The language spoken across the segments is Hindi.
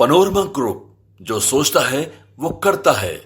पनोरमा ग्रुप, जो सोचता है वो करता है।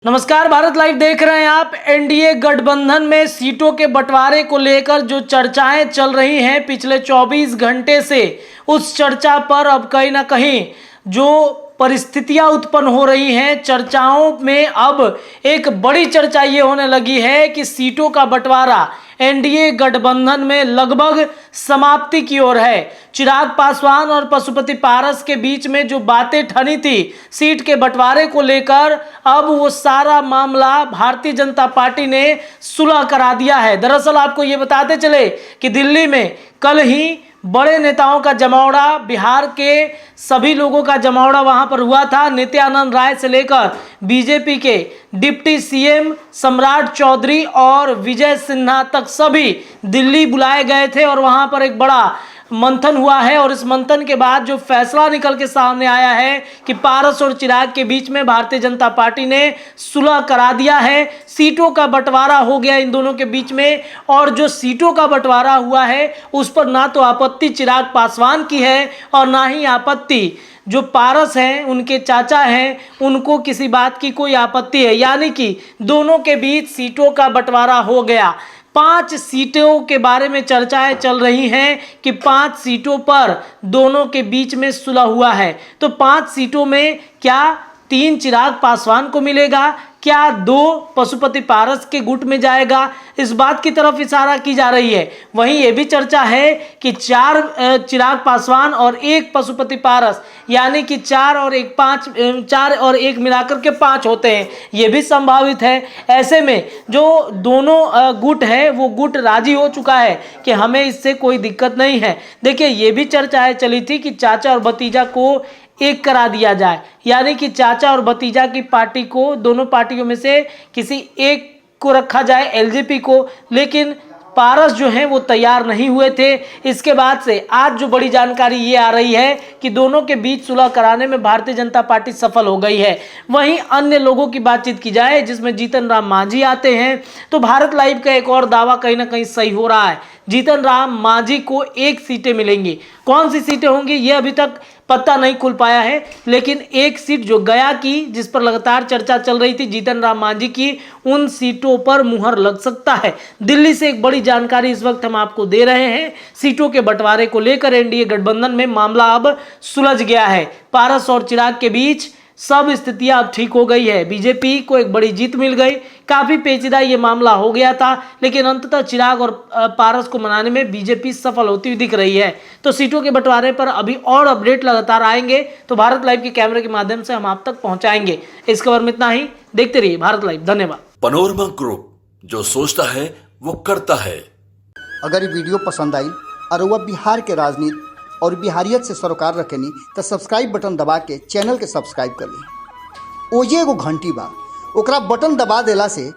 नमस्कार, भारत लाइव देख रहे हैं आप। एनडीए गठबंधन में सीटों के बंटवारे को लेकर जो चर्चाएं चल रही हैं पिछले 24 घंटे से, उस चर्चा पर अब कहीं ना कहीं जो परिस्थितियां उत्पन्न हो रही हैं, चर्चाओं में अब एक बड़ी चर्चा ये होने लगी है कि सीटों का बंटवारा एनडीए गठबंधन में लगभग समाप्ति की ओर है। चिराग पासवान और पशुपति पारस के बीच में जो बातें ठनी थी सीट के बंटवारे को लेकर, अब वो सारा मामला भारतीय जनता पार्टी ने सुलह करा दिया है। दरअसल आपको ये बताते चले कि दिल्ली में कल ही बड़े नेताओं का जमावड़ा, बिहार के सभी लोगों का जमावड़ा वहां पर हुआ था। नित्यानंद राय से लेकर बीजेपी के डिप्टी सीएम सम्राट चौधरी और विजय सिन्हा तक सभी दिल्ली बुलाए गए थे और वहां पर एक बड़ा मंथन हुआ है। और इस मंथन के बाद जो फैसला निकल के सामने आया है कि पारस और चिराग के बीच में भारतीय जनता पार्टी ने सुलह करा दिया है। सीटों का बंटवारा हो गया इन दोनों के बीच में, और जो सीटों का बंटवारा हुआ है उस पर ना तो आपत्ति चिराग पासवान की है और ना ही आपत्ति जो पारस हैं, उनके चाचा हैं, उनको किसी बात की कोई आपत्ति है। यानी कि दोनों के बीच सीटों का बंटवारा हो गया। 5 सीटों के बारे में चर्चाएं चल रही हैं कि 5 सीटों पर दोनों के बीच में सुलह हुआ है। तो 5 सीटों में क्या 3 चिराग पासवान को मिलेगा, क्या 2 पशुपति पारस के गुट में जाएगा, इस बात की तरफ इशारा की जा रही है। वहीं यह भी चर्चा है कि 4 चिराग पासवान और 1 पशुपति पारस, यानी कि 4 और 1 मिलाकर के 5 होते हैं, यह भी संभावित है। ऐसे में जो दोनों गुट है वो गुट राजी हो चुका है कि हमें इससे कोई दिक्कत नहीं है। देखिए, ये भी चर्चाएं चली थी कि चाचा और भतीजा को एक करा दिया जाए, यानी कि चाचा और भतीजा की पार्टी को, दोनों पार्टियों में से किसी एक को रखा जाए, एलजेपी को। लेकिन पारस जो हैं वो तैयार नहीं हुए थे। इसके बाद से आज जो बड़ी जानकारी ये आ रही है कि दोनों के बीच सुलह कराने में भारतीय जनता पार्टी सफल हो गई है। वहीं अन्य लोगों की बातचीत की जाए जिसमें जीतन राम मांझी आते हैं, तो भारत लाइव का एक और दावा कहीं ना कहीं सही हो रहा है। जीतन राम मांझी को 1 सीटें मिलेंगी। कौन सी सीटें होंगी ये अभी तक पता नहीं खुल पाया है, लेकिन 1 सीट जो गया की, जिस पर लगातार चर्चा चल रही थी जीतन राम मांझी की, उन सीटों पर मुहर लग सकता है। दिल्ली से एक बड़ी जानकारी इस वक्त हम आपको दे रहे हैं। सीटों के बंटवारे को लेकर एनडीए गठबंधन में मामला अब सुलझ गया है। पारस और चिराग के बीच सब स्थितियां अब ठीक हो गई है। बीजेपी को एक बड़ी जीत मिल गई। काफी पेचीदा ये मामला हो गया था, लेकिन अंततः चिराग और पारस को मनाने में बीजेपी सफल होती हुई दिख रही है। तो सीटों के बंटवारे पर अभी और अपडेट लगातार आएंगे, तो भारत लाइव के कैमरे के माध्यम से हम आप तक पहुंचाएंगे। इस खबर में इतना ही। देखते रहिए भारत लाइव। धन्यवाद। पनोरमा ग्रुप, जो सोचता है वो करता है। अगर ये वीडियो पसंद आई और वह बिहार के राजनीति और बिहारियत से सरोकार रखेनी तो सब्सक्राइब बटन दबा के चैनल के सब्सक्राइब कर ली। ओजे एगो घंटी बा, ओकरा बटन दबा देला से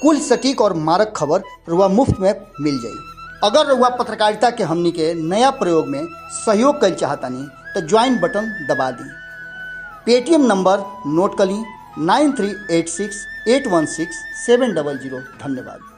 कुल सटीक और मारक खबर रुआ मुफ्त में मिल जाई। अगर रुआ पत्रकारिता के हमनी के नया प्रयोग में सहयोग कर चाहतानी तो ज्वाइन बटन दबा दी। पेटीएम नंबर नोट कर ली 9386816700। धन्यवाद।